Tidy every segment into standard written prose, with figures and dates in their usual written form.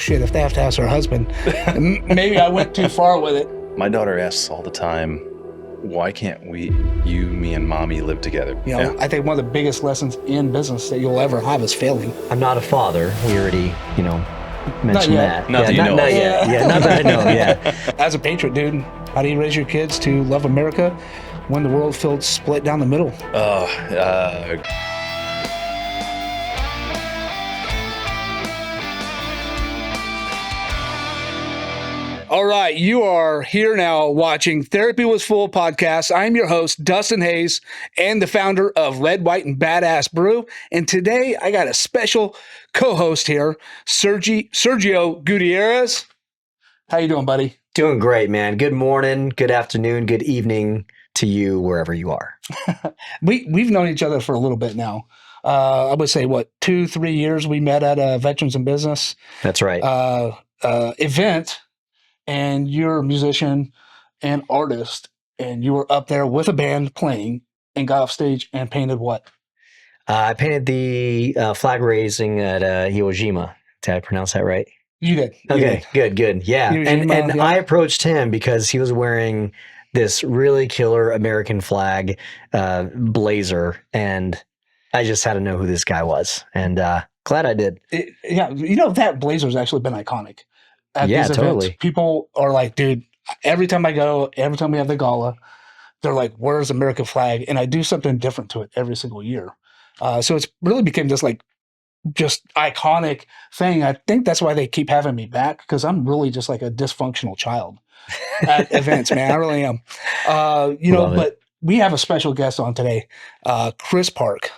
shit, if they have to ask her husband, maybe I went too far with it. My daughter asks all the time, why can't me and mommy live together? You know, I think one of the biggest lessons in business that you'll ever have is failing. I'm not a father. We already, mentioned that. Not that you know. Not yet. Yeah, not that I know. Yeah. As a patriot, dude, how do you raise your kids to love America when the world feels split down the middle? All right, you are here now watching Therapy Was Full podcast. I'm your host, Dustin Hayes, and the founder of Red, White, and Badass Brew. And today I got a special co-host here, Sergio Gutierrez. How you doing, buddy? Doing great, man. Good morning, good afternoon, good evening to you, wherever you are. We've known each other for a little bit now. I would say, 2-3 years. We met at a Veterans in Business. That's right. Event. And you're a musician and artist, and you were up there with a band playing and got off stage and painted what? I painted the flag raising at Iwo Jima. Did I pronounce that right? You did. Okay, good. Yeah. And I approached him because he was wearing this really killer American flag blazer, and I just had to know who this guy was. And glad I did. That blazer's actually been iconic. At these events. Totally. People are like, dude, every time I go, every time we have the gala, they're like, where's the American flag? And I do something different to it every single year. So it's really became this just iconic thing. I think that's why they keep having me back, because I'm really just like a dysfunctional child at events, man. I really am. But we have a special guest on today, Chris Park.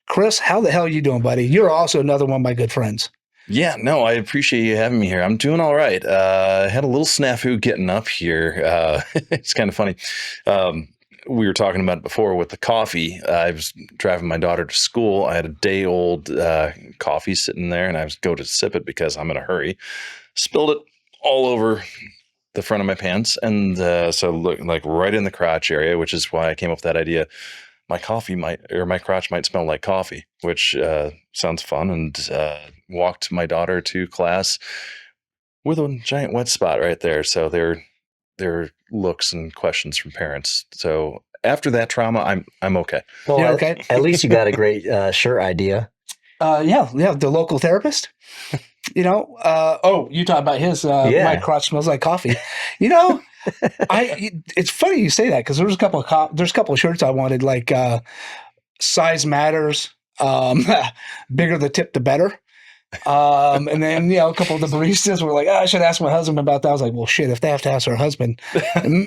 Chris, how the hell are you doing, buddy? You're also another one of my good friends. Yeah, no, I appreciate you having me here. I'm doing all right. I had a little snafu getting up here. It's kind of funny. We were talking about it before with the coffee. I was driving my daughter to school. I had a day-old coffee sitting there, and I was go to sip it because I'm in a hurry. Spilled it all over the front of my pants, and so look like right in the crotch area, which is why I came up with that idea. My crotch might smell like coffee, which sounds fun, and walked my daughter to class with a giant wet spot right there. So there are looks and questions from parents. So after that trauma, I'm okay. Well, You're okay. At least you got a great shirt idea. The local therapist. You talk about his my crotch smells like coffee. It's funny you say that, because there's a couple of shirts I wanted, like size matters, bigger the tip the better. And then a couple of the baristas were like, I should ask my husband about that. I was like, well, shit, if they have to ask her husband,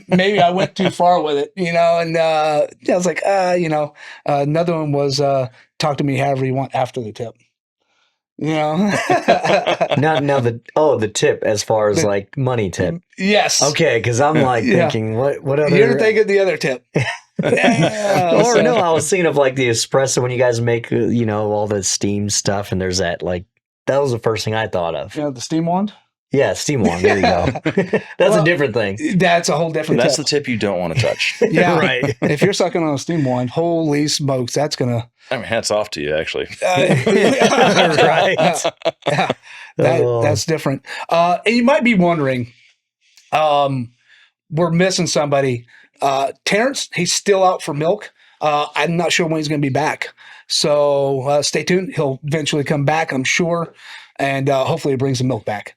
maybe I went too far with it, and I was like, another one was talk to me however you want after the tip. Now the tip as far as like money tip. Yes. Okay, because I'm like thinking, what other? You're thinking the other tip. I was thinking of like the espresso when you guys make all the steam stuff, and there's that that was the first thing I thought of. The steam wand. Yeah, steam wand. There you go. That's a different thing. That's a whole different. That's the tip you don't want to touch. Yeah, right. If you're sucking on a steam wand, holy smokes, that's gonna. Hats off to you, actually. Right. Yeah, that's different. And you might be wondering, we're missing somebody. Terrence, he's still out for milk. I'm not sure when he's going to be back. So stay tuned. He'll eventually come back, I'm sure, and hopefully he brings the milk back.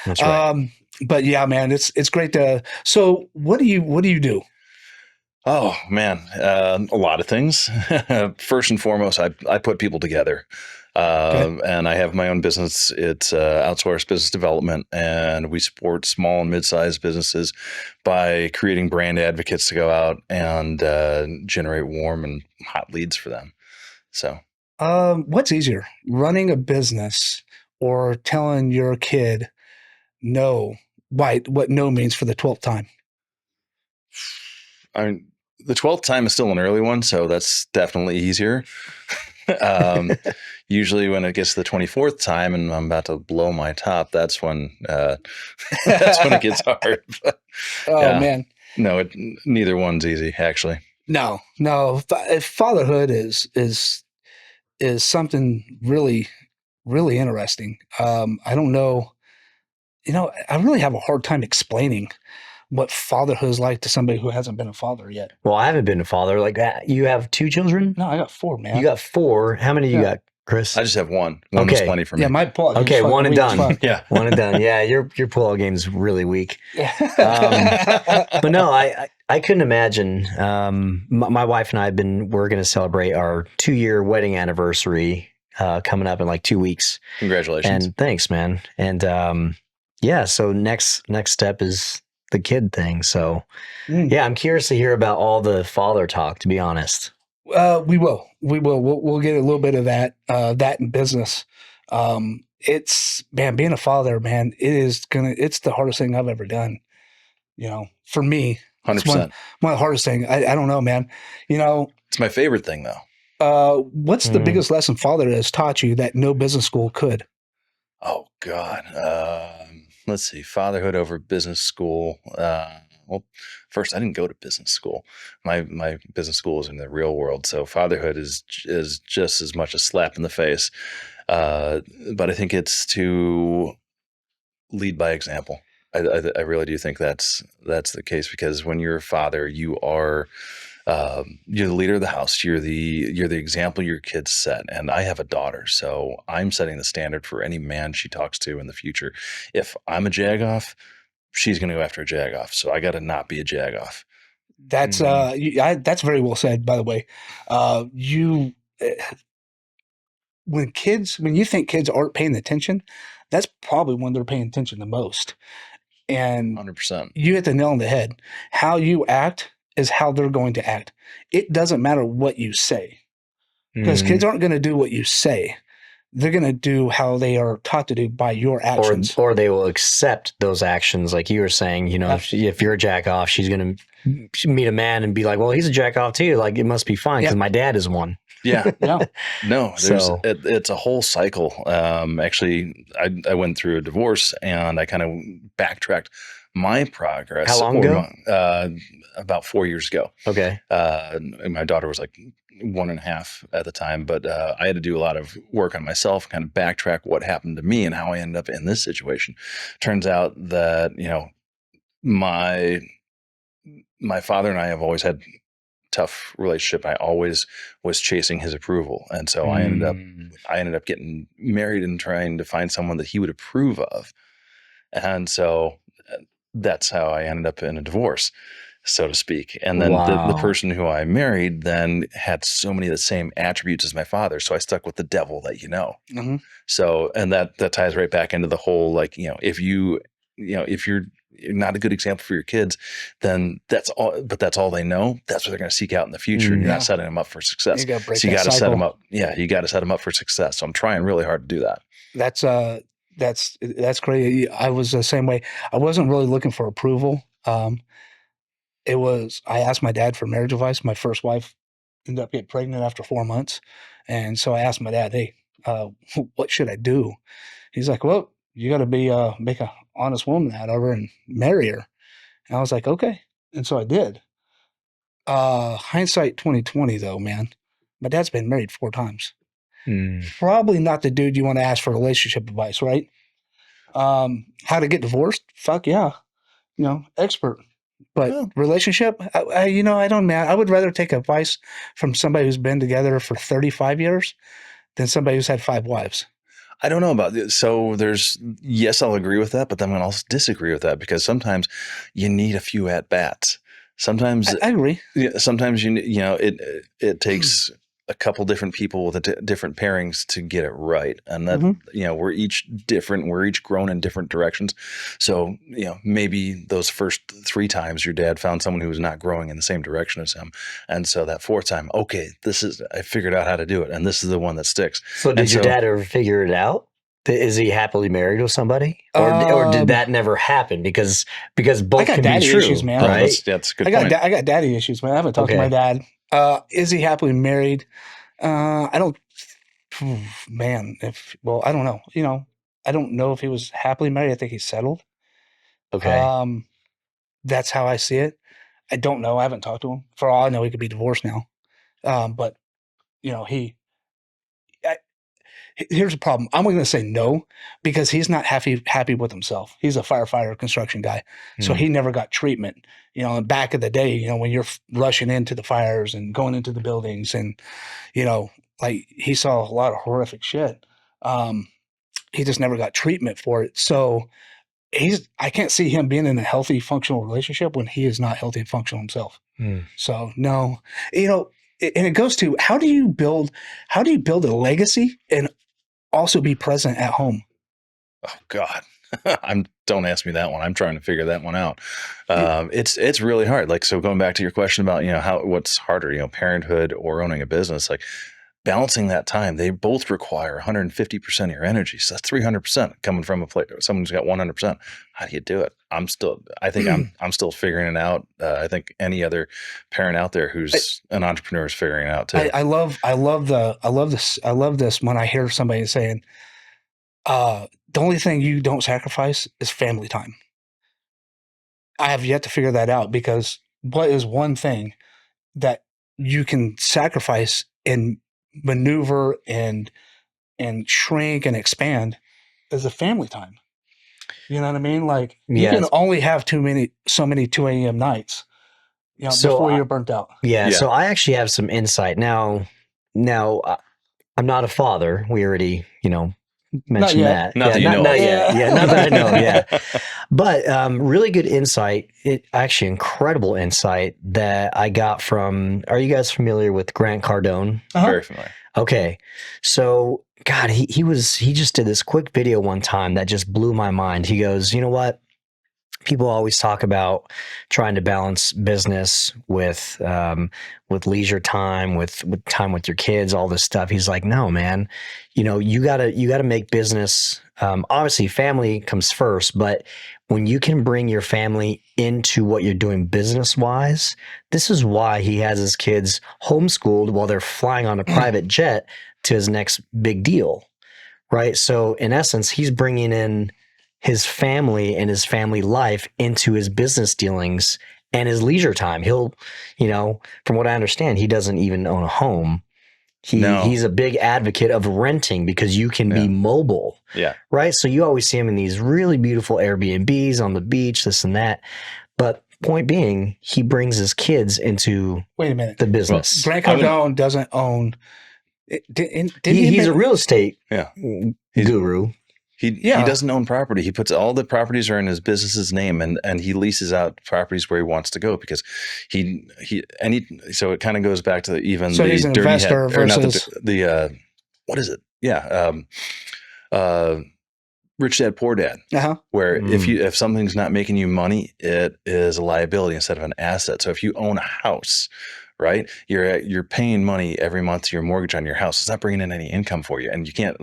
That's right. But yeah, man, it's great to. So what do you do? Oh man, a lot of things. First and foremost, I put people together, and I have my own business. It's outsourced business development, and we support small and mid-sized businesses by creating brand advocates to go out and generate warm and hot leads for them. So, what's easier, running a business or telling your kid no? What no means for the 12th time? I mean, the 12th time is still an early one, so that's definitely easier. Usually when it gets to the 24th time and I'm about to blow my top, that's when it gets hard. Man. No, neither one's easy, actually. No. Fatherhood is something really, really interesting. I don't know I really have a hard time explaining what fatherhood is like to somebody who hasn't been a father yet. Well, I haven't been a father. Like that. You have 2 children? No, I got 4, man. You got 4. How many you got, Chris? I just have one. One was plenty for me. Yeah, my pull-out game's Okay, fucking one and weak as done. fuck. Yeah. One and done. Yeah, your pull-out game's really weak. But no, I couldn't imagine. My wife and we're going to celebrate our 2-year wedding anniversary coming up in like 2 weeks. Congratulations. And thanks, man. And yeah, so next step is the kid thing. So yeah, I'm curious to hear about all the father talk, to be honest. We will. We'll get a little bit of that in business. It's, man, being a father, man, it's the hardest thing I've ever done. For me, 100%. It's one of the hardest thing. I don't know, man. It's my favorite thing though. What's the biggest lesson father has taught you that no business school could? Oh God. Let's see. Fatherhood over business school. Well, first, I didn't go to business school. My business school is in the real world, so fatherhood is just as much a slap in the face. But I think it's to lead by example. I really do think that's the case, because when you're a father, you're the leader of the house. You're the example your kids set. And I have a daughter, so I'm setting the standard for any man she talks to in the future. If I'm a jagoff, she's going to go after a jagoff. So I got to not be a jagoff. That's that's very well said, by the way. When you think kids aren't paying attention, that's probably when they're paying attention the most. And 100%. you hit the nail on the head. How you act is how they're going to act. It doesn't matter what you say, because kids aren't going to do what you say. They're going to do how they are taught to do by your actions. Or they will accept those actions. Like you were saying, if you're a jack off, she's going to meet a man and be like, well, he's a jack off too. Like, it must be fine because my dad is one. Yeah. Yeah. No, it's a whole cycle. Actually, I went through a divorce and I kind of backtracked my progress. How long ago? About 4 years ago. Okay. And my daughter was like 1.5 at the time, but I had to do a lot of work on myself, kind of backtrack what happened to me and how I ended up in this situation. Turns out that, my father and I have always had tough relationship. I always was chasing his approval. And so I ended up getting married and trying to find someone that he would approve of. And so that's how I ended up in a divorce, so to speak. And then the person who I married then had so many of the same attributes as my father. So I stuck with the devil that Mm-hmm. So, and that ties right back into the whole, like, if you're not a good example for your kids, then that's all they know. That's what they're going to seek out in the future. And you're not setting them up for success. You gotta break so you got to that set them cycle. up. Yeah. You got to set them up for success. So I'm trying really hard to do that. That's great. I was the same way. I wasn't really looking for approval. I asked my dad for marriage advice. My first wife ended up getting pregnant after 4 months. And so I asked my dad, hey, what should I do? He's like, well, you got to make an honest woman out of her and marry her. And I was like, okay. And so I did. Hindsight 2020 though, man, my dad's been married 4 times. Probably not the dude you want to ask for relationship advice, right? How to get divorced? Fuck yeah. Expert. But relationship, I don't, man. I would rather take advice from somebody who's been together for 35 years than somebody who's had 5 wives. I don't know about this. So yes, I'll agree with that, but then I'll also disagree with that, because sometimes you need a few at bats. Sometimes I agree. Sometimes it takes a couple different people with different pairings to get it right. And that, we're each different. We're each grown in different directions. So, maybe those first 3 times your dad found someone who was not growing in the same direction as him. And so that 4th time, okay, I figured out how to do it. And this is the one that sticks. So did your dad ever figure it out? Is he happily married with somebody, or did that never happen? Because both can be true, issues, man. Right? That's a good point. I got daddy issues, man. I haven't talked to my dad. Is he happily married? I don't, man. I don't know. I don't know if he was happily married. I think he's settled. Okay. That's how I see it. I don't know. I haven't talked to him. For all I know, he could be divorced now. But here's the problem. I'm going to say no because he's not happy with himself. He's a firefighter, construction guy, so he never got treatment. Back in the day, when you're rushing into the fires and going into the buildings, and like he saw a lot of horrific shit. He just never got treatment for it. So I can't see him being in a healthy, functional relationship when he is not healthy and functional himself. So no, and it goes to how do you build a legacy and also be present at home? Oh God. Don't ask me that one. I'm trying to figure that one out. It's really hard. Like, so going back to your question about, what's harder, parenthood or owning a business, like balancing that time, they both require 150% of your energy. So that's 300% coming from someone who's got 100%. How do you do it? I think I'm still figuring it out. I think any other parent out there who's an entrepreneur is figuring it out too. I love this when I hear somebody saying, the only thing you don't sacrifice is family time. I have yet to figure that out, because what is one thing that you can sacrifice and maneuver and shrink and expand is the family time. You know what I mean? Like you can only have so many 2 a.m. nights, before you're burnt out. Yeah. So I actually have some insight now. I'm not a father. We already, mentioned that. Not yet. Yeah, not that I know. Yeah. But really good insight. Actually incredible insight that I got from, are you guys familiar with Grant Cardone? Very familiar. Okay. So God, he just did this quick video one time that just blew my mind. He goes, you know what? People always talk about trying to balance business with leisure time, with time with your kids, all this stuff. He's like, no, man, you gotta make business. Obviously family comes first, but when you can bring your family into what you're doing business wise, this is why he has his kids homeschooled while they're flying on a private jet to his next big deal. Right. So in essence, he's bringing in his family and his family life into his business dealings and his leisure time. He'll, from what I understand, he doesn't even own a home. He's a big advocate of renting because you can be mobile. Yeah. Right. So you always see him in these really beautiful Airbnbs on the beach, this and that. But point being, he brings his kids into the business. Grant Cardone doesn't own. He's a real estate guru. He doesn't own property. He puts all the properties are in his business's name, and he leases out properties where he wants to go because so it kind of goes back to even so the he's an dirty investor head, versus the what is it? Yeah. Rich Dad, Poor Dad, where if something's not making you money, it is a liability instead of an asset. So if you own a house, right, you're paying money every month to your mortgage on your house. It's not bringing in any income for you, and you can't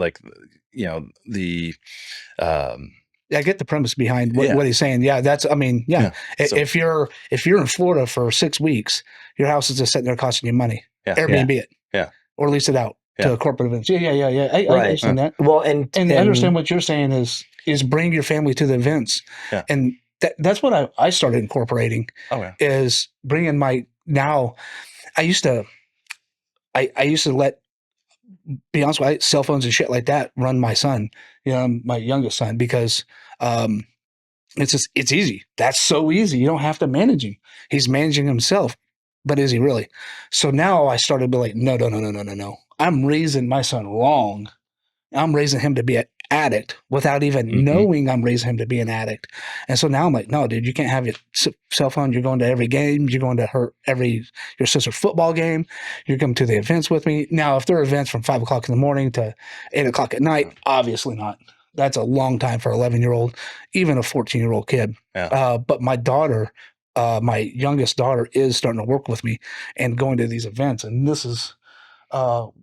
I get the premise behind what he's saying. Yeah, that's. I mean, So, if you're in Florida for 6 weeks, your house is just sitting there costing you money. Airbnb it, or lease it out to corporate events. Yeah. I understand that. Well, and I understand what you're saying is bring your family to the events, and that's what I started incorporating. Is bringing my now. I used to let. Be honest with you, cell phones and shit like that run my son, my youngest son, because it's easy. That's so easy. You don't have to manage him. He's managing himself, but is he really? So now I started to be like, no. I'm raising my son wrong. I'm raising him to be an addict without even knowing I'm raising him to be an addict. And so now I'm like, no, dude, you can't have your cell phone. You're going to every game. You're going to your sister's football game. You're coming to the events with me. Now, if there are events from 5 o'clock in the morning to 8 o'clock at night, obviously not. That's a long time for an 11-year-old, even a 14-year-old kid. But my daughter, my youngest daughter, is starting to work with me and going to these events. And this is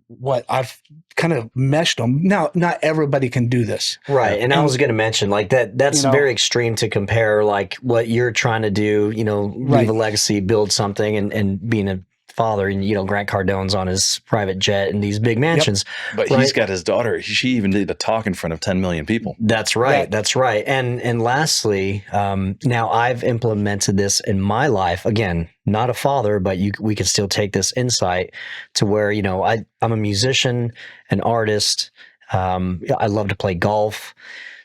what I've kind of meshed them. Now, not everybody can do this. Right. And I was going to mention like that's very extreme to compare like what you're trying to do, leave a legacy, build something and being a father, and Grant Cardone's on his private jet and these big mansions. But he's got his daughter. She even did a talk in front of 10 million people. That's right. That's right. And lastly, now I've implemented this in my life. Again, not a father, but we can still take this insight to where, I'm a musician, an artist. I love to play golf.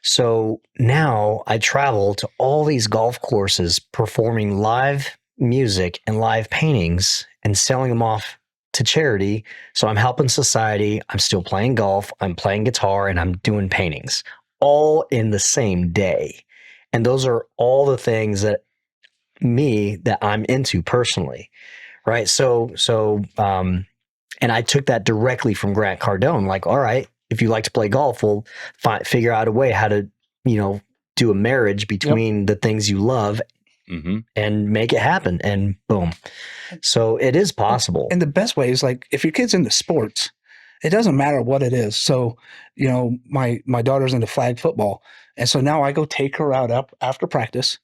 So now I travel to all these golf courses performing live music and live paintings and selling them off to charity. So I'm helping society. I'm still playing golf. I'm playing guitar and I'm doing paintings all in the same day. And those are all the things that I'm into personally. Right. And I took that directly from Grant Cardone. Like, all right, if you like to play golf, we'll figure out a way how to, do a marriage between the things you love and make it happen. And boom. So it is possible. And the best way is like, if your kid's into sports, it doesn't matter what it is. So, my daughter's into flag football. And so now I go take her out up after practice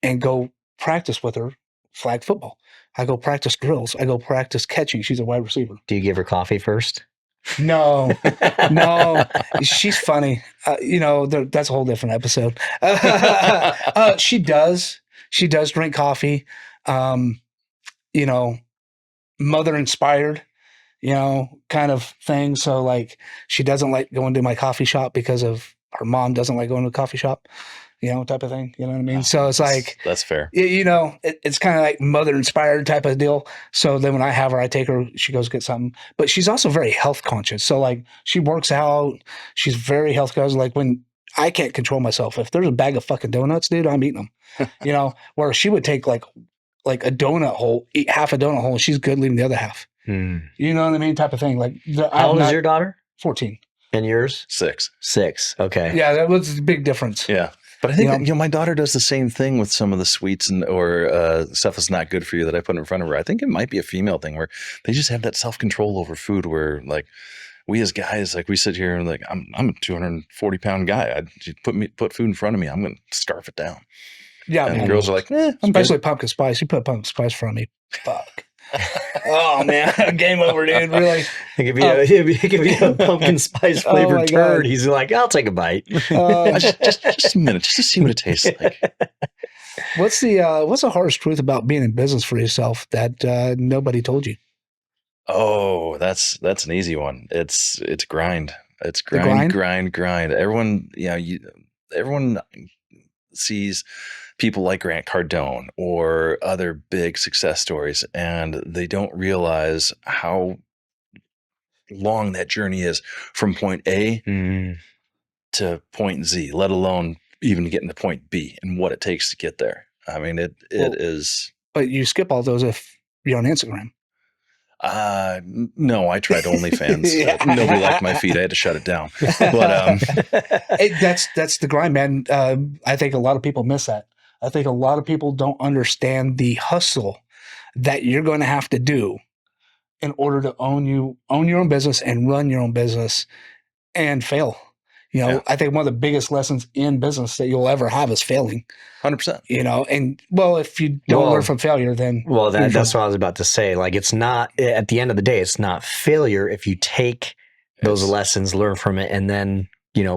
and go practice with her flag football. I go practice drills. I go practice catching. She's a wide receiver. Do you give her coffee first? No, she's funny. That's a whole different episode. She does drink coffee. Mother inspired, kind of thing. So like, she doesn't like going to my coffee shop because of her mom doesn't like going to the coffee shop. Type of thing. You know what I mean? So it's like, that's fair. It's kind of like mother inspired type of deal. So then when I have her, I take her, she goes get something, but she's also very health conscious. So like, she works out, she's very health conscious. Like, when I can't control myself, if there's a bag of fucking donuts, dude, I'm eating them, where she would take like a donut hole, eat half a donut hole, and she's good leaving the other half. You know what I mean? Type of thing. Like, how old is your daughter? 14. And yours? 6. 6. Okay. Yeah, that was a big difference. Yeah. But I think my daughter does the same thing with some of the sweets or stuff that's not good for you that I put in front of her. I think it might be a female thing where they just have that self-control over food. Where like we as guys, like we sit here and like I'm a 240-pound guy. Put food in front of me, I'm going to scarf it down. Yeah, and the girls are like, especially pumpkin spice. You put pumpkin spice in front of me, fuck. Oh man, game over, dude. Really? It could be a pumpkin spice flavored turd. God. He's like, I'll take a bite. Just a minute, just to see what it tastes like. What's the hardest truth about being in business for yourself that nobody told you? Oh, that's an easy one. It's grind. It's grind. Everyone, everyone sees people like Grant Cardone or other big success stories, and they don't realize how long that journey is from point A to point Z, let alone even getting to point B and what it takes to get there. I mean, it is. But you skip all those if you're on Instagram. No, I tried OnlyFans. Nobody liked my feed. I had to shut it down. But that's the grind, man. I think a lot of people miss that. I think a lot of people don't understand the hustle that you're going to have to do in order to own your own business and run your own business and fail. I think one of the biggest lessons in business that you'll ever have is failing. 100%. And if you don't learn from failure, then that's what I was about to say. Like, it's not, at the end of the day, it's not failure if you take those lessons, learn from it, and then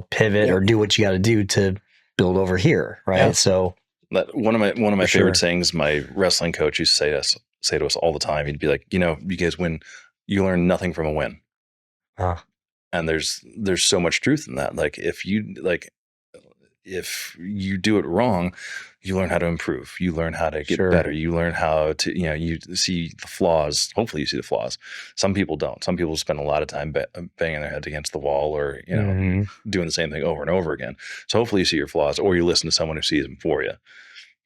pivot or do what you got to do to build over here, right? Yeah. So one of my favorite sayings, my wrestling coach used to say to us all the time. He'd be like, you guys win, you learn nothing from a win. And there's so much truth in that. Like, if you do it wrong, you learn how to improve. You learn how to get better. You learn how to, you see the flaws. Hopefully you see the flaws. Some people don't. Some people spend a lot of time banging their heads against the wall or, doing the same thing over and over again. So hopefully you see your flaws, or you listen to someone who sees them for you.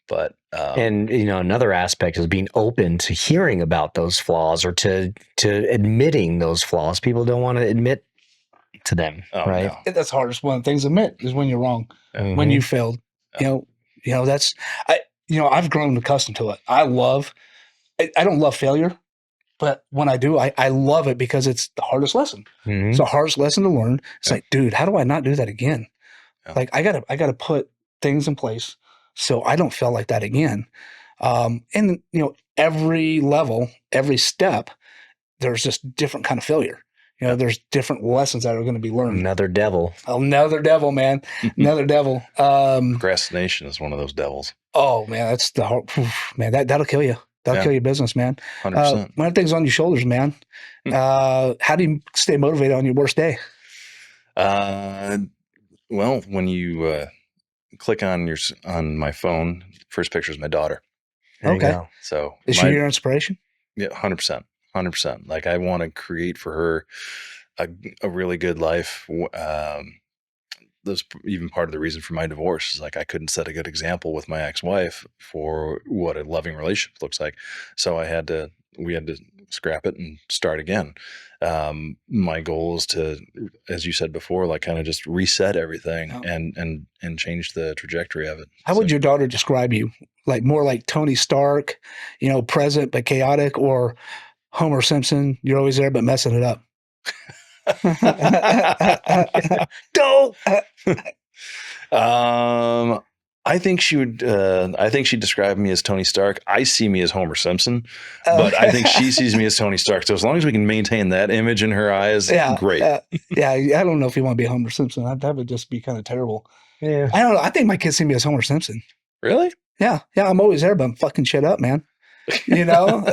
But and another aspect is being open to hearing about those flaws or to admitting those flaws. People don't want to admit to them, right? No. That's the hardest one of the things to admit is when you're wrong, when you failed. I've grown accustomed to it. I don't love failure, but when I do, I love it because it's the hardest lesson. It's the hardest lesson to learn. It's like, dude, how do I not do that again? Like, I gotta put things in place so I don't fail like that again. And every level, every step, there's just different kind of failure. There's different lessons that are going to be learned. Another devil, man. Another devil. Procrastination is one of those devils. Oh man, that's the hard, man. That'll kill you. That'll kill your business, man. 100%. One of the things on your shoulders, man. How do you stay motivated on your worst day? Well, when you click on my phone, first picture is my daughter. There you Okay. go. So Is she your inspiration? yeah, 100%, 100%. Like I want to create for her a really good life. That's even part of the reason for my divorce is like I couldn't set a good example with my ex-wife for what a loving relationship looks like. So we had to scrap it and start again. My goal is to, as you said before, like kind of just reset everything Yeah. and change the trajectory of it. How would your daughter describe you? Like more like Tony Stark, present but chaotic, or Homer Simpson, you're always there but messing it up? Don't. I think she would. I think she'd describe me as Tony Stark. I see me as Homer Simpson, but I think she sees me as Tony Stark. So as long as we can maintain that image in her eyes, Yeah, great. yeah. I don't know if you want to be Homer Simpson. That would just be kind of terrible. Yeah. I don't know. I think my kids see me as Homer Simpson. Really? Yeah. I'm always there, but I'm fucking shit up, man. In a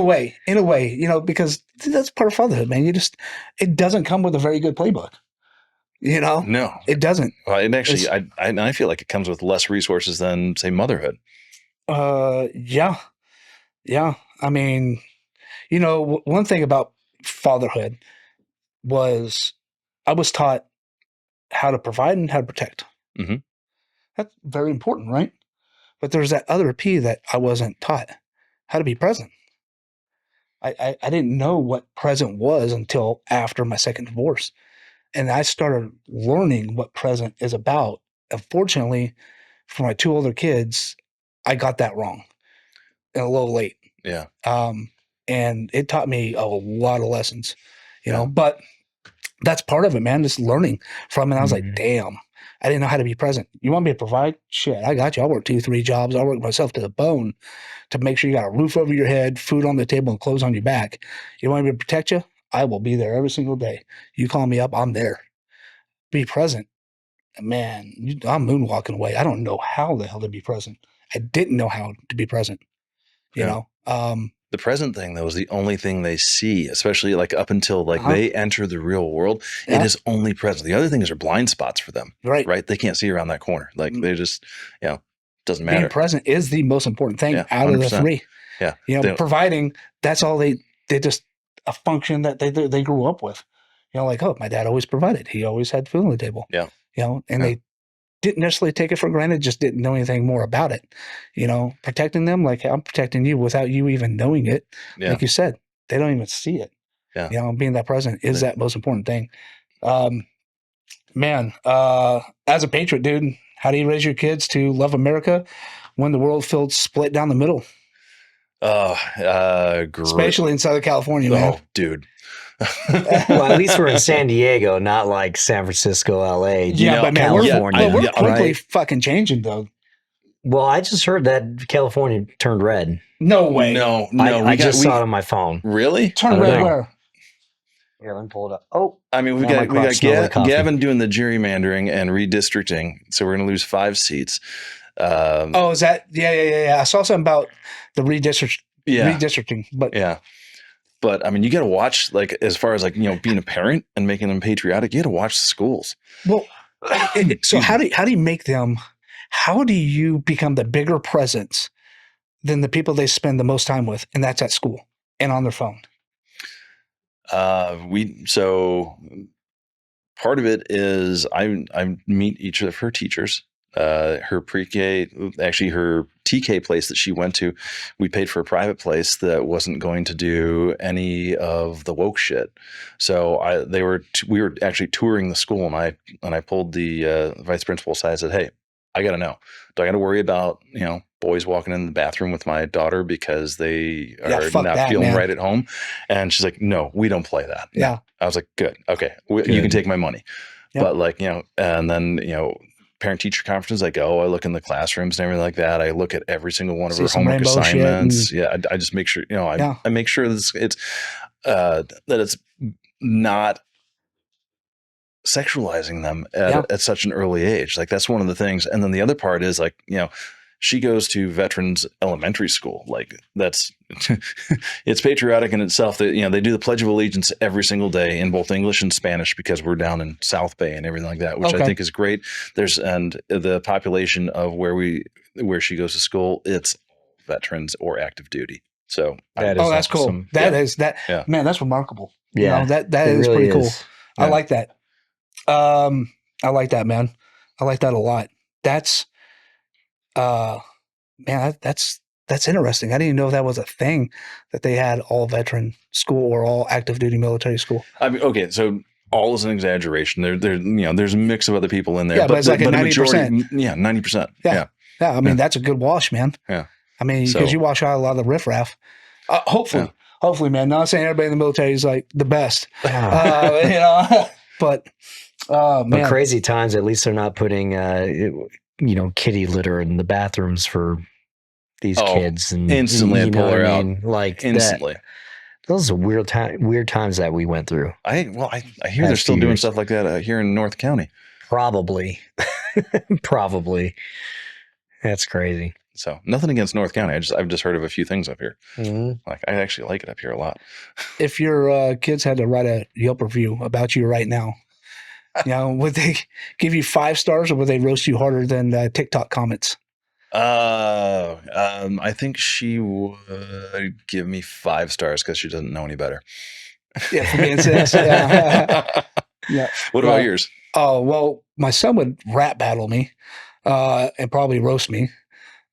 way, because that's part of fatherhood, man. It doesn't come with a very good playbook. No, it doesn't. Well, it actually, I feel like it comes with less resources than say motherhood. Yeah. I mean, one thing about fatherhood was I was taught how to provide and how to protect. Mm-hmm. That's very important, right? But there's that other P that I wasn't taught, how to be present. I didn't know what present was until after my second divorce. And I started learning what present is about. Unfortunately, for my two older kids, I got that wrong and a little late. Yeah. And it taught me a lot of lessons, but that's part of it, man. Just learning from it. I was like, damn, I didn't know how to be present. You want me to provide? Shit, I got you. I'll work 2-3 jobs. I'll work myself to the bone to make sure you got a roof over your head, food on the table, and clothes on your back. You want me to protect you? I will be there every single day. You call me up, I'm there. Be present. Man, I'm moonwalking away. I don't know how the hell to be present. I didn't know how to be present, The present thing, though, is the only thing they see, especially like up until like they enter the real world. Yeah. It is only present. The other things are blind spots for them. Right. They can't see around that corner. Like they just, doesn't matter. Being present is the most important thing out of the three. Yeah. Providing, that's all they just a function that they grew up with. Like, oh, my dad always provided. He always had food on the table. Yeah. They didn't necessarily take it for granted, just didn't know anything more about it. Protecting them, like I'm protecting you without you even knowing it. Yeah. Like you said, they don't even see it. Yeah. Being that present is that most important thing. Man, as a patriot, dude, how do you raise your kids to love America when the world feels split down the middle? Great. Especially in Southern California, man. Oh, dude. Well, at least we're in San Diego, not like San Francisco, LA. But man, California. we're quickly fucking changing, though. Well, I just heard that California turned red. No way. No. I just saw it on my phone. Really? Turn red where? Here, let me pull it up. Oh, I mean, we got Gavin doing the gerrymandering and redistricting, so we're going to lose 5 seats. Is that? Yeah. I saw something about the redistricting, but yeah. But I mean, you got to watch, like, as far as like being a parent and making them patriotic, you got to watch the schools. Well, so how do you make them? How do you become the bigger presence than the people they spend the most time with, and that's at school and on their phone? So part of it is I meet each of her teachers. Her pre-K, actually her TK place that she went to, we paid for a private place that wasn't going to do any of the woke shit. So we were actually touring the school, and I pulled the vice principal aside and said, "Hey, I got to know. Do I got to worry about boys walking in the bathroom with my daughter because they are not feeling right at home?" And she's like, "No, we don't play that." Yeah. I was like, "Good, okay, you can take my money." Yep. But like and then parent-teacher conferences, I look in the classrooms and everything like that. I look at every single one of her homework assignments. I just make sure, I make sure that it's not sexualizing them at such an early age. Like that's one of the things. And then the other part is like, she goes to veterans elementary school. Like that's, it's patriotic in itself that, they do the Pledge of Allegiance every single day in both English and Spanish because we're down in South Bay and everything like that, which I think is great. And the population of where she goes to school, it's veterans or active duty. So that's awesome. Cool. Man, that's remarkable. Yeah. That is really pretty cool. Yeah. I like that. I like that, man. I like that a lot. That's, man, that's interesting. I didn't even know that was a thing that they had all veteran school or all active duty military school. I mean, okay, so all is an exaggeration. There's a mix of other people in there. Yeah, but it's like a 90%. Yeah, 90%. Yeah. I mean, that's a good wash, man. Yeah. I mean, because you wash out a lot of the riffraff. Hopefully, man. Not saying everybody in the military is like the best, but man. But crazy times. At least they're not putting, kitty litter in the bathrooms for these kids, and instantly pull her out. Like instantly. Those are weird times that we went through. I hear they're still doing stuff like that here in North County. Probably. That's crazy. So nothing against North County. I've just heard of a few things up here. Mm-hmm. Like I actually like it up here a lot. If your kids had to write a Yelp review about you right now, would they give you 5 stars or would they roast you harder than TikTok comments? I think she would give me 5 stars because she doesn't know any better. Yeah, for being 6. Yeah. Yeah. What about yours? Oh, well, my son would rap battle me and probably roast me.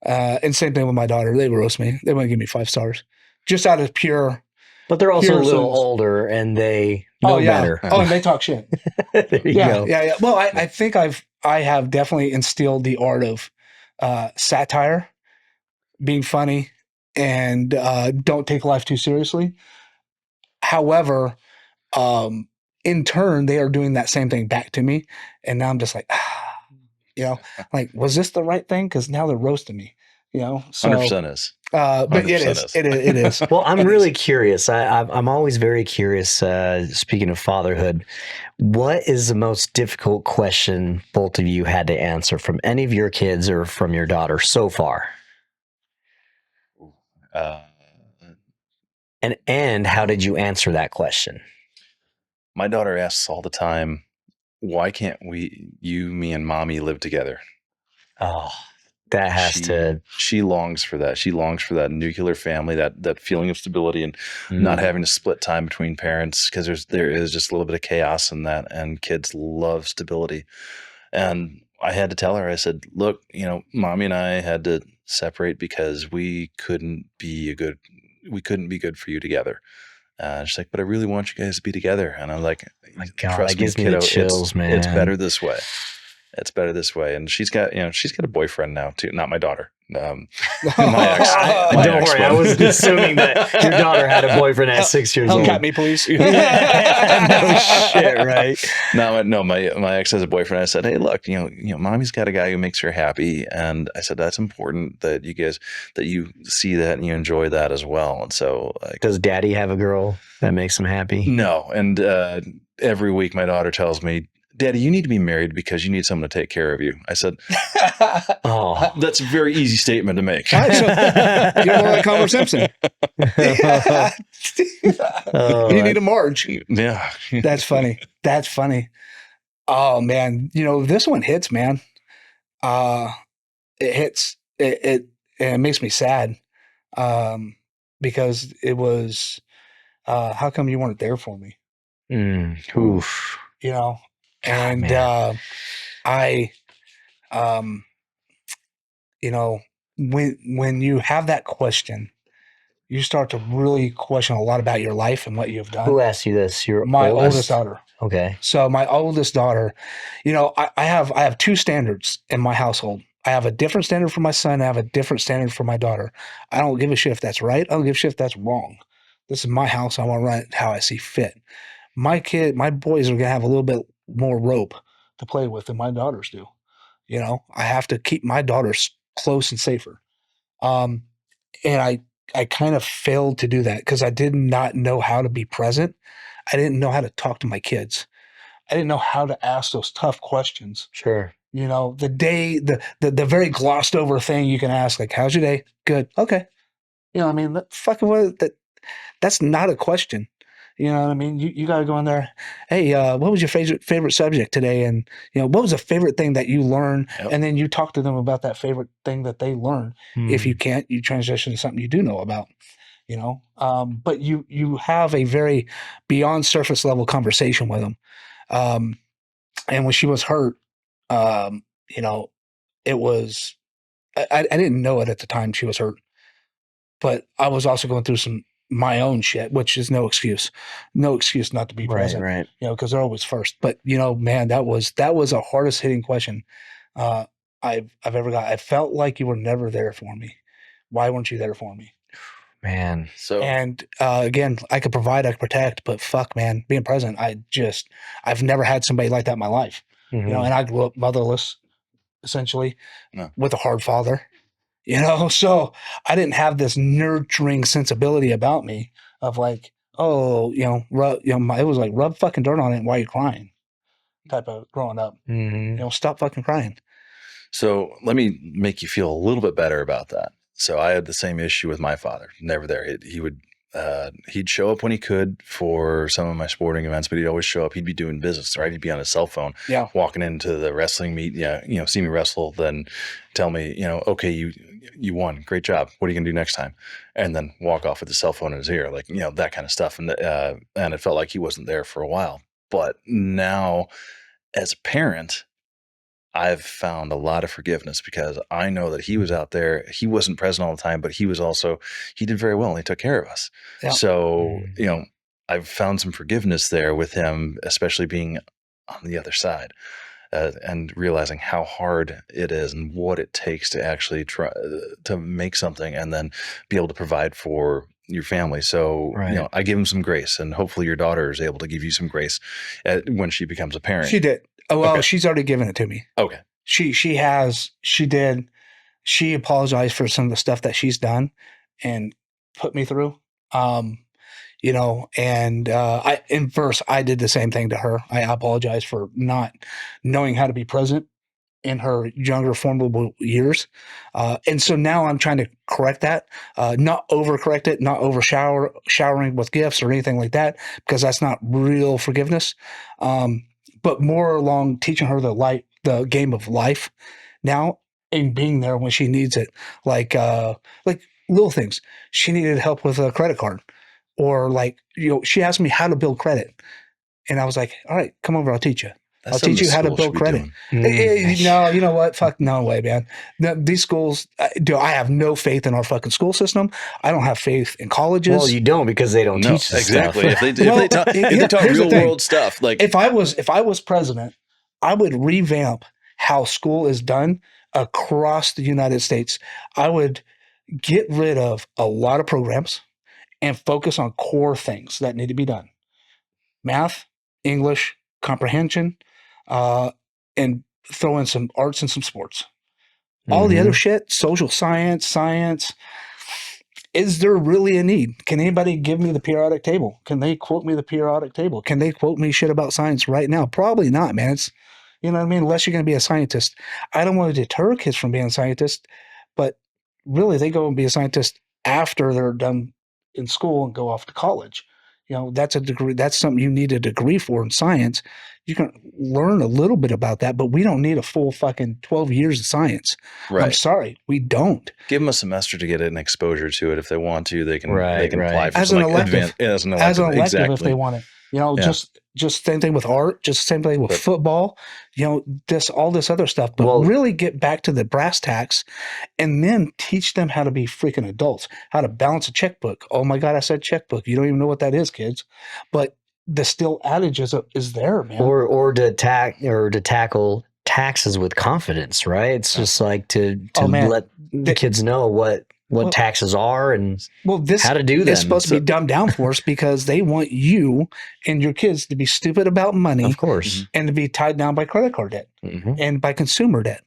And same thing with my daughter. They would roast me. They wouldn't give me 5 stars. Just out of pure. But they're also a little older and they know better. Oh, and they talk shit. There you go. Yeah. Well, I think I have definitely instilled the art of satire, being funny, and don't take life too seriously. However, in turn, they are doing that same thing back to me. And now I'm just like, like, was this the right thing? Because now they're roasting me, So 100% is. But 100% it is. Well, I'm really curious. I'm always very curious. Speaking of fatherhood, what is the most difficult question both of you had to answer from any of your kids or from your daughter so far? And how did you answer that question? My daughter asks all the time, why can't me and mommy live together? Oh, that has to. She longs for that. She longs for that nuclear family, that feeling of stability and not having to split time between parents because there is just a little bit of chaos in that, and kids love stability. And I had to tell her, I said, look, mommy and I had to separate because we couldn't be good for you together. She's like, but I really want you guys to be together. And I'm like, God, trust me, kiddo, the chills, man. It's better this way. It's better this way. And she's got a boyfriend now too. Not my daughter. My ex. Don't worry. I was assuming that your daughter had a boyfriend at 6 years old. Got me, please. No shit, right? No, my ex has a boyfriend. I said, hey, look, mommy's got a guy who makes her happy. And I said, that's important that you see that and you enjoy that as well. And so does daddy have a girl that makes him happy? No. And every week my daughter tells me, Daddy, you need to be married because you need someone to take care of you. I said, oh, that's a very easy statement to make. All right, so you're more like Homer Simpson. You need a Marge. Yeah. That's funny. Oh, man. This one hits, man. It hits. It makes me sad because it was, how come you weren't there for me? Oof. And when you have that question, you start to really question a lot about your life and what you've done. Who asked you this? My oldest daughter. Okay. So my oldest daughter, I have 2 standards in my household. I have a different standard for my son. I have a different standard for my daughter. I don't give a shit if that's right. I don't give a shit if that's wrong. This is my house. I want to run it how I see fit. My boys are going to have a little bit more rope to play with than my daughters do. I have to keep my daughters close and safer. And I kind of failed to do that because I did not know how to be present. I didn't know how to talk to my kids. I didn't know how to ask those tough questions. Sure. You know, the day, the very glossed over thing you can ask, like, how's your day? Good. Okay. You know, I mean, that's not a question. You know what I mean? You got to go in there. Hey, what was your favorite subject today? And you know, what was the favorite thing that you learned? Yep. And then you talk to them about that favorite thing that they learned. If you can't, you transition to something you do know about. You know, but you have a very beyond surface level conversation with them. And when she was hurt, you know, it was I didn't know it at the time she was hurt, but I was also going through some my own shit, which is no excuse not to be present, Right. you know, because they're always first. But you know, man, that was a hardest hitting question uh, I've ever got. I felt like you were never there for me. Why weren't you there for me? Man. So And again, I could provide, I could protect, but fuck, man, being present, I've never had somebody like that in my life. You know, and I grew up motherless, essentially, with a hard father. You know, so I didn't have this nurturing sensibility about me of like, oh, you know, it was like rub fucking dirt on it. Why are you crying? Type of growing up. You know, stop fucking crying. So let me make you feel a little bit better about that. So I had the same issue with my father. Never there. He'd show up when he could for some of my sporting events, but he'd always show up. He'd be doing business, right? He'd be on his cell phone, walking into the wrestling meet. Yeah, you know, see me wrestle, then tell me, you know, okay, you won, great job. What are you gonna do next time? And then walk off with the cell phone in his ear, like, you know, that kind of stuff. And it felt like he wasn't there for a while. But now, as a parent, I've found a lot of forgiveness because I know that he was out there. He wasn't present all the time, but he did very well and he took care of us. Yeah. So, you know, I've found some forgiveness there with him, especially being on the other side and realizing how hard it is and what it takes to actually try to make something and then be able to provide for your family. So, you know, I give him some grace, and hopefully your daughter is able to give you some grace when she becomes a parent. She did. Oh, well, she's already given it to me. Okay. She did. She apologized for some of the stuff that she's done and put me through. You know, and I did the same thing to her. I apologized for not knowing how to be present in her younger formidable years. And so now I'm trying to correct that, not overcorrect it, not showering with gifts or anything like that, because that's not real forgiveness. But more along teaching her the game of life now and being there when she needs it. Like little things. She needed help with a credit card, or like, you know, she asked me how to build credit. And I was like, all right, come over, I'll teach you. I'll teach you how to build credit. No, you know what? Fuck, no way, man. No, these schools, I have no faith in our fucking school system. I don't have faith in colleges. Well, you don't, because they don't teach this exactly. stuff. If they talk real world stuff, like if I was president, I would revamp how school is done across the United States. I would get rid of a lot of programs and focus on core things that need to be done: math, English, comprehension, and throw in some arts and some sports. All the other shit, social science, is there really a need? Can anybody give me the periodic table? Can they quote me the periodic table? Can they quote me shit about science right now? Probably not, man. It's, you know what I mean? Unless you're going to be a scientist. I don't want to deter kids from being scientists, but really they go and be a scientist after they're done in school and go off to college. You know, that's a degree. That's something you need a degree for in science. You can learn a little bit about that, but we don't need a full fucking 12 years of science. Right. I'm sorry, we don't. Give them a semester to get an exposure to it. If they want to, they can apply for as some an elective. As an elective, exactly. If they want it. You know, just same thing with art, just same thing with football, you know, all this other stuff. But really get back to the brass tacks and then teach them how to be freaking adults, how to balance a checkbook. Oh my God, I said checkbook. You don't even know what that is, kids. But the still adage is there, man. Or to tackle taxes with confidence, right? It's just like to let the kids know what taxes are and how to do them. It's supposed to be dumbed down for us because they want you and your kids to be stupid about money, of course, and to be tied down by credit card debt and by consumer debt,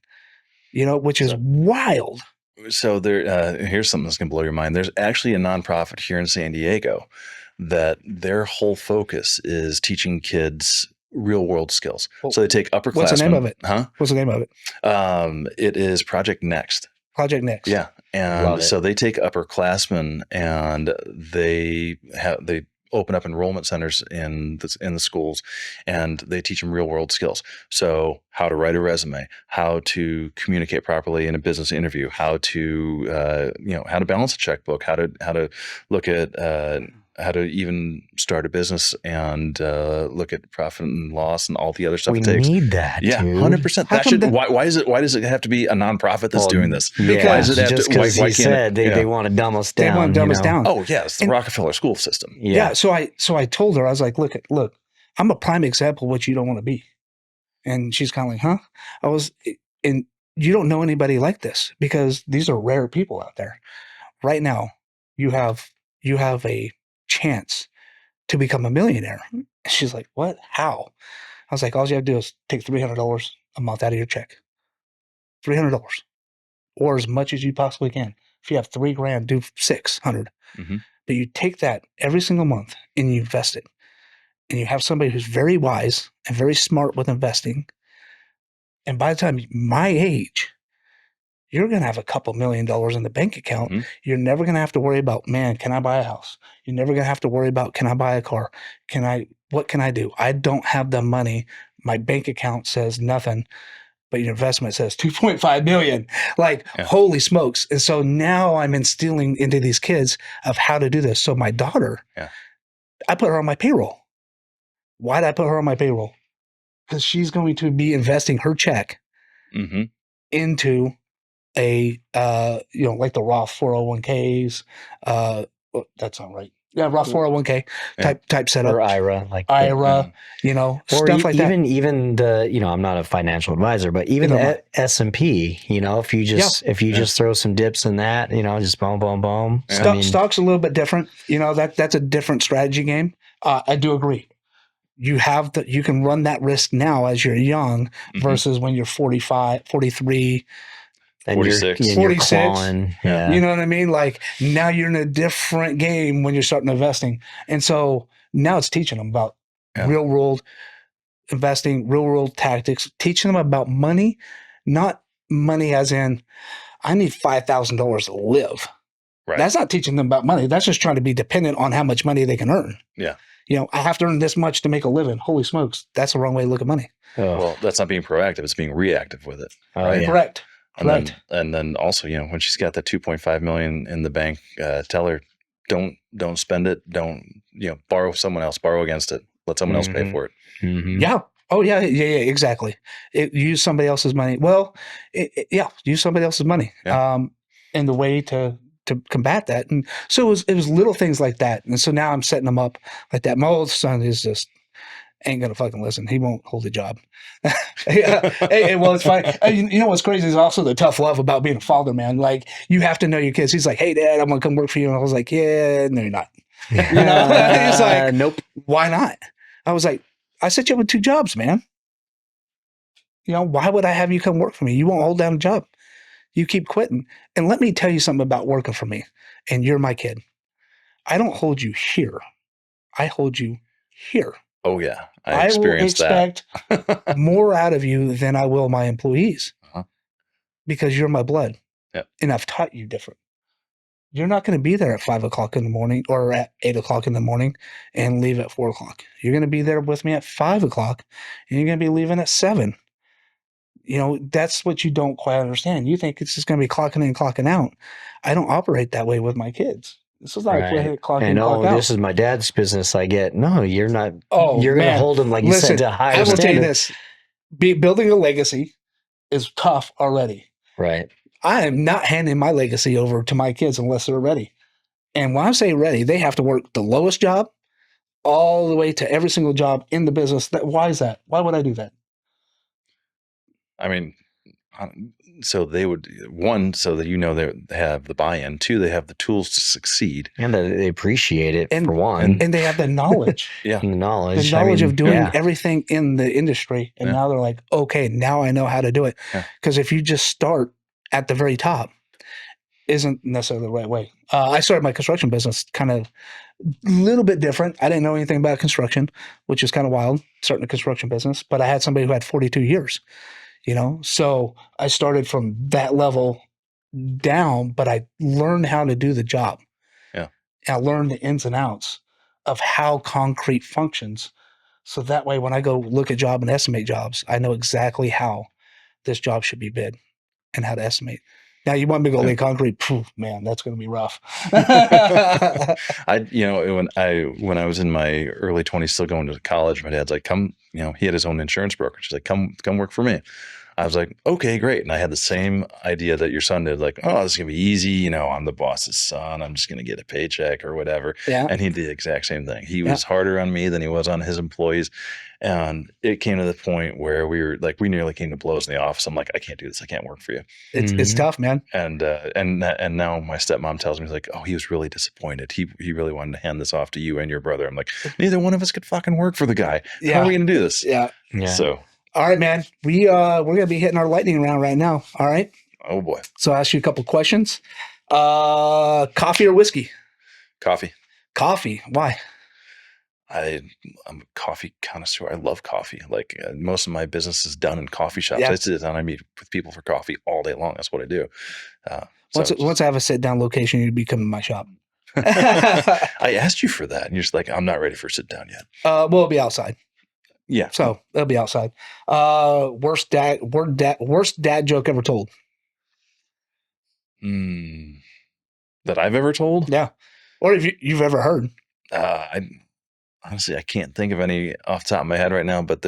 you know, which is wild. So here's something that's going to blow your mind. There's actually a nonprofit here in San Diego that their whole focus is teaching kids real world skills. So they take upperclassmen. What's the name of it? Huh? What's the name of it? It is Project Next. Project Next. Yeah. And so they take upperclassmen and they open up enrollment centers in the schools, and they teach them real world skills. So how to write a resume, how to communicate properly in a business interview, how to how to balance a checkbook, how to look at how to even start a business and look at profit and loss and all the other stuff we it takes. need that. Yeah, 100%. That should. Why does it have to be a nonprofit that's doing this? Yeah, why does it have just to? Why because can't said they want to dumb us down. They want to dumb us down. Oh yeah, it's the Rockefeller school system. Yeah. So I told her, I was like, look, I'm a prime example of what you don't want to be. And she's kind of like, huh? And you don't know anybody like this, because these are rare people out there. Right now, you have a chance to become a millionaire. She's like, what? How? I was like, all you have to do is take $300 a month out of your check. $300, or as much as you possibly can. If you have $3,000, do 600. Mm-hmm. But you take that every single month and you invest it. And you have somebody who's very wise and very smart with investing. And by the time my age, you're going to have a couple $1 million in the bank account. Mm-hmm. You're never going to have to worry about, man, can I buy a house? You're never going to have to worry about, can I buy a car? What can I do? I don't have the money. My bank account says nothing, but your investment says 2.5 million. Like, holy smokes. And so now I'm instilling into these kids of how to do this. So my daughter, I put her on my payroll. Why did I put her on my payroll? Because she's going to be investing her check into a like the Roth 401ks. That's not right. Yeah, Roth 401k type setup, or IRA, or stuff like that. Even the I'm not a financial advisor, but even the S&P. If you just throw some dips in that, just boom, boom, boom. Stock's a little bit different. That's a different strategy game. I do agree. You can run that risk now as you're young versus when you're 45, 43. And 46. 46. Yeah. You know what I mean? Like, now you're in a different game when you're starting investing. And so now it's teaching them about real world investing, real world tactics, teaching them about money, not money as in, I need $5,000 to live. Right. That's not teaching them about money. That's just trying to be dependent on how much money they can earn. Yeah. I have to earn this much to make a living. Holy smokes. That's the wrong way to look at money. Oh. Well, that's not being proactive. It's being reactive with it. Right? Yeah. Correct. And then also, when she's got that 2.5 million in the bank, tell her, don't spend it. Don't, borrow someone else, borrow against it. Let someone else pay for it. Mm-hmm. Yeah. Oh yeah. Exactly. Use somebody else's money. Well, use somebody else's money. Yeah. And the way to combat that. And so it was little things like that. And so now I'm setting them up like that. My oldest son is just ain't gonna fucking listen. He won't hold a job. Hey, well, it's funny. What's crazy is also the tough love about being a father, man. Like, you have to know your kids. He's like, hey, Dad, I'm gonna come work for you. And I was like, yeah, no, you're not. He's like, nope. Why not? I was like, I set you up with 2 jobs, man. Why would I have you come work for me? You won't hold down a job. You keep quitting. And let me tell you something about working for me. And you're my kid. I don't hold you here. I hold you here. Oh, yeah. I experienced will expect more out of you than I will my employees because you're my blood. Yep. And I've taught you different. You're not going to be there at 5 o'clock in the morning or at 8 o'clock in the morning and leave at 4 o'clock. You're going to be there with me at 5 o'clock and you're going to be leaving at 7. That's what you don't quite understand. You think it's just going to be clocking in, clocking out. I don't operate that way with my kids. This is not a clock in, clock out. This is my dad's business. I get, no, you're not. Oh, you're going to hold them, like you said, to a higher standard. I will tell you this. Building a legacy is tough already. Right. I am not handing my legacy over to my kids unless they're ready. And when I say ready, they have to work the lowest job all the way to every single job in the business. Why is that? Why would I do that? I mean, so they would, one, so that they have the buy-in. 2, they have the tools to succeed. And they appreciate it, for one. And they have the knowledge. The knowledge. The knowledge of doing everything in the industry. And now they're like, okay, now I know how to do it. Because if you just start at the very top, isn't necessarily the right way. I started my construction business kind of a little bit different. I didn't know anything about construction, which is kind of wild, starting a construction business. But I had somebody who had 42 years, so I started from that level down, but I learned how to do the job. Yeah. I learned the ins and outs of how concrete functions. So that way, when I go look at job and estimate jobs, I know exactly how this job should be bid and how to estimate. Now, you want me to go lay concrete? Phew, man, that's going to be rough. When I was in my early 20s, still going to college, my dad's like, come, he had his own insurance brokerage. He's like, come work for me. I was like, okay, great. And I had the same idea that your son did, like, oh, this is going to be easy. I'm the boss's son. I'm just going to get a paycheck or whatever. Yeah. And he did the exact same thing. He was harder on me than he was on his employees. And it came to the point where we nearly came to blows in the office. I'm like, I can't do this. I can't work for you. It's tough, man. And now my stepmom tells me, like, oh, he was really disappointed. He really wanted to hand this off to you and your brother. I'm like, neither one of us could fucking work for the guy. How are we going to do this? Yeah. So. All right, man. We're going to be hitting our lightning round right now. All right. Oh boy. So I'll ask you a couple questions. Coffee or whiskey? Coffee. Coffee. Why? I'm a coffee connoisseur. I love coffee. Like most of my business is done in coffie shops. Yeah. I sit down. I meet with people for coffee all day long. That's what I do. Once I have a sit down location, you become in my shop. I asked you for that, and you're just like, I'm not ready for sit down yet. Well, it'll be outside. Yeah. So it'll be outside. Worst dad joke ever told. That I've ever told? Yeah. Or if you've ever heard. Honestly, I can't think of any off the top of my head right now, but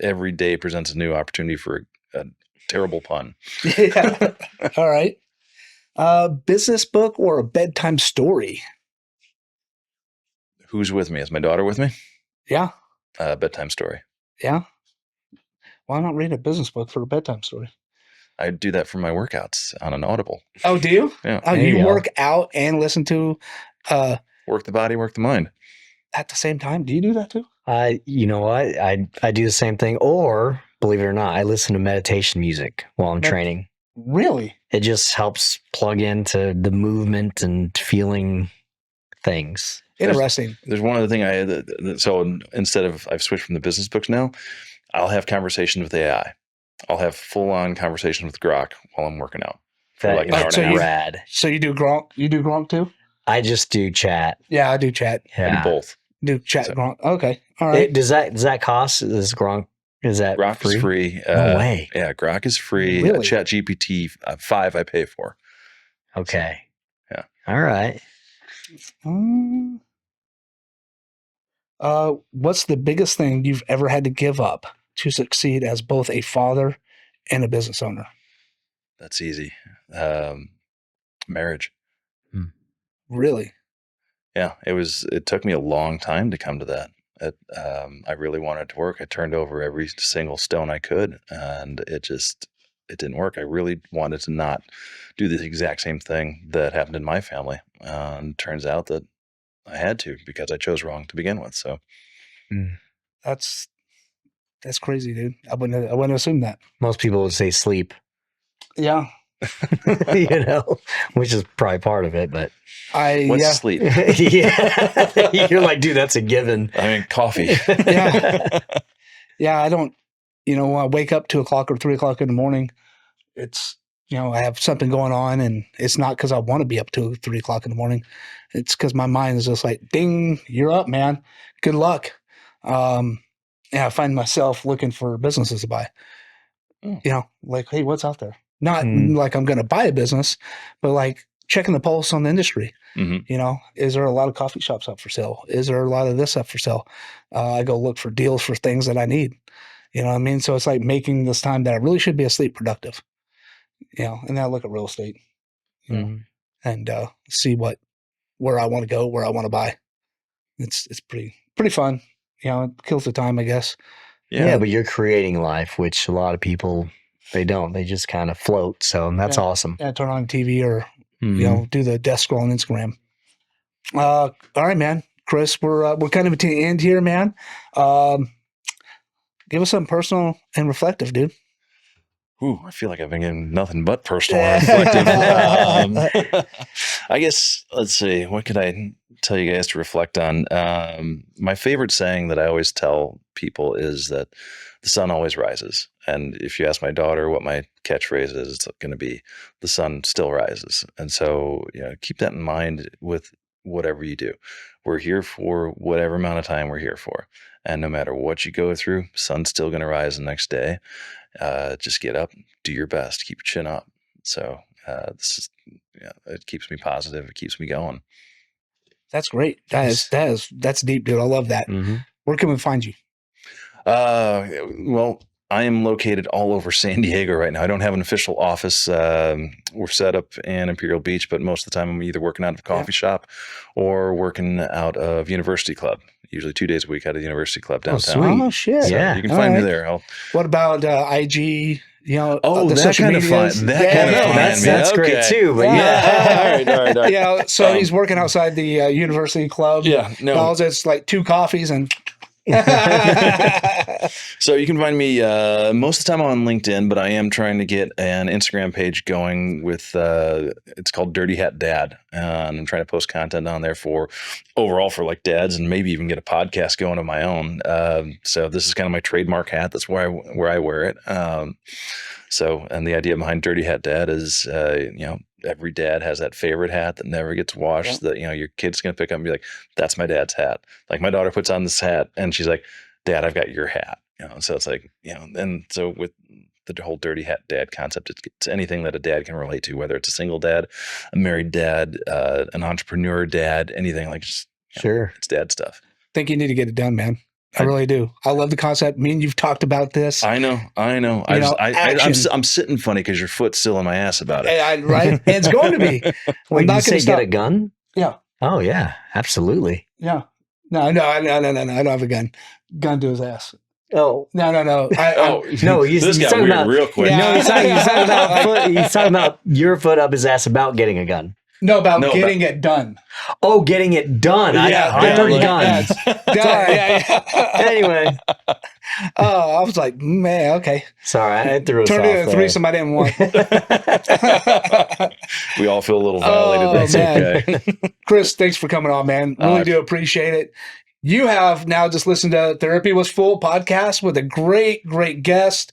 every day presents a new opportunity for a terrible pun. Yeah. All right. Business book or a bedtime story? Who's with me? Is my daughter with me? Yeah. Bedtime story. Yeah. Why not read a business book for a bedtime story? I do that for my workouts on an Audible. Oh, do you? Yeah. Oh, you work out and listen to work the body, work the mind. At the same time? Do you do that too? You know what? I do the same thing. Or, believe it or not, I listen to meditation music while I'm training. Really? It just helps plug into the movement and feeling things. Interesting. There's one other thing so instead of, I've switched from the business books now, I'll have conversations with AI. I'll have full-on conversations with Grok while I'm working out for like an hour and a half. Rad. So you do Gronk? You do Gronk too? I just do chat. Yeah, I do chat. Yeah. I do both. Do chat Gronk. Okay. All right. Does that cost? Is Gronk? Is that Grok free? Is free. No way. Yeah, Grok is free. Really? Chat GPT 5 I pay for. Okay. So, yeah. All right. What's the biggest thing you've ever had to give up to succeed as both a father and a business owner? That's easy. Marriage. Really? Yeah, it took me a long time to come to that. I really wanted to work. I turned over every single stone I could, and it didn't work. I really wanted to not do the exact same thing that happened in my family. And turns out that I had to, because I chose wrong to begin with. So that's crazy, dude. I wouldn't assume that. Most people would say sleep. Yeah. Which is probably part of it, but what's sleep? Yeah. You're like, dude, that's a given. I mean, coffee. Yeah. Yeah. I don't, I wake up 2 o'clock or 3 o'clock in the morning. It's, I have something going on, and it's not because I want to be up 2 or 3 o'clock in the morning. It's because my mind is just like, ding, you're up, man. Good luck. And I find myself looking for businesses to buy, like, hey, what's out there? Not like I'm going to buy a business, but like checking the pulse on the industry. Mm-hmm. Is there a lot of coffee shops up for sale? Is there a lot of this up for sale? I go look for deals for things that I need. You know what I mean? So it's like making this time that I really should be asleep productive. And then I look at real estate, and see where I want to go, where I want to buy. It's pretty fun. It kills the time, I guess. Yeah, but you're creating life, which a lot of people, they don't. They just kind of float. So that's awesome. Yeah, turn on TV or do the desk scroll on Instagram. All right, man. Chris, we're kind of at the end here, man. Give us something personal and reflective, dude. Ooh, I feel like I've been getting nothing but personal and reflective. I guess, let's see, what could I tell you guys to reflect on? My favorite saying that I always tell people is that the sun always rises. And if you ask my daughter what my catchphrase is, it's going to be the sun still rises. And so, keep that in mind with whatever you do. We're here for whatever amount of time we're here for. And no matter what you go through, sun's still going to rise the next day. Just get up, do your best, keep your chin up. So it keeps me positive. It keeps me going. That's great. That's deep, dude. I love that. Mm-hmm. Where can we find you? Well, I am located all over San Diego right now. I don't have an official office. We're set up in Imperial Beach, but most of the time I'm either working out of a coffee shop or working out of University Club. Usually 2 days a week out of the University Club downtown. Sweet. Oh, shit. So you can find me there. What about IG? The that social kind of fun. medias? That's great too. But all right. Yeah. So he's working outside the University Club. Yeah. No. It's like 2 coffees and. So you can find me most of the time on LinkedIn, but I am trying to get an Instagram page going with it's called Dirty Hat Dad, and I'm trying to post content on there for like dads, and maybe even get a podcast going of my own. So this is kind of my trademark hat. That's where I wear it. And the idea behind Dirty Hat Dad is every dad has that favorite hat that never gets washed that, your kid's going to pick up and be like, that's my dad's hat. Like my daughter puts on this hat and she's like, Dad, I've got your hat. So it's like, and so with the whole Dirty Hat Dad concept, it's anything that a dad can relate to, whether it's a single dad, a married dad, an entrepreneur dad, anything like just, sure. It's dad stuff. I think you need to get it done, man. I really do. I love the concept. Me and you've talked about this. I know. I'm sitting funny because your foot's still in my ass about it. Right? And it's going to be. Wait, you say get a gun? Yeah. Oh, yeah. Absolutely. Yeah. No. I don't have a gun. Gun to his ass. Oh. No. No, this got weird about, real quick. Yeah. No, he's talking about your foot up his ass about getting a gun. No, getting it done. Oh, getting it done. Dirty guns. Yeah. Anyway. Oh, I was like, man, okay. Sorry, I threw us Turned off it into a threesome I didn't want. We all feel a little violated. That's okay. Chris, thanks for coming on, man. Really do appreciate it. You have now just listened to Therapy Was Full podcast with a great, great guest,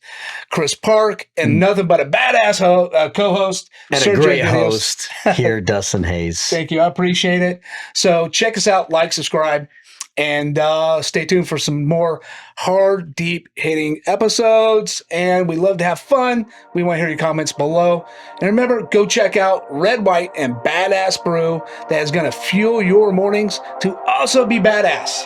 Chris Park, and nothing but a badass co-host. And Sergio a great Gutierrez. host here, Dustin Hayes. Thank you. I appreciate it. So check us out, like, subscribe, and stay tuned for some more hard, deep-hitting episodes. And we love to have fun. We want to hear your comments below. And remember, go check out Red, White, and Badass Brew that is going to fuel your mornings to also be badass.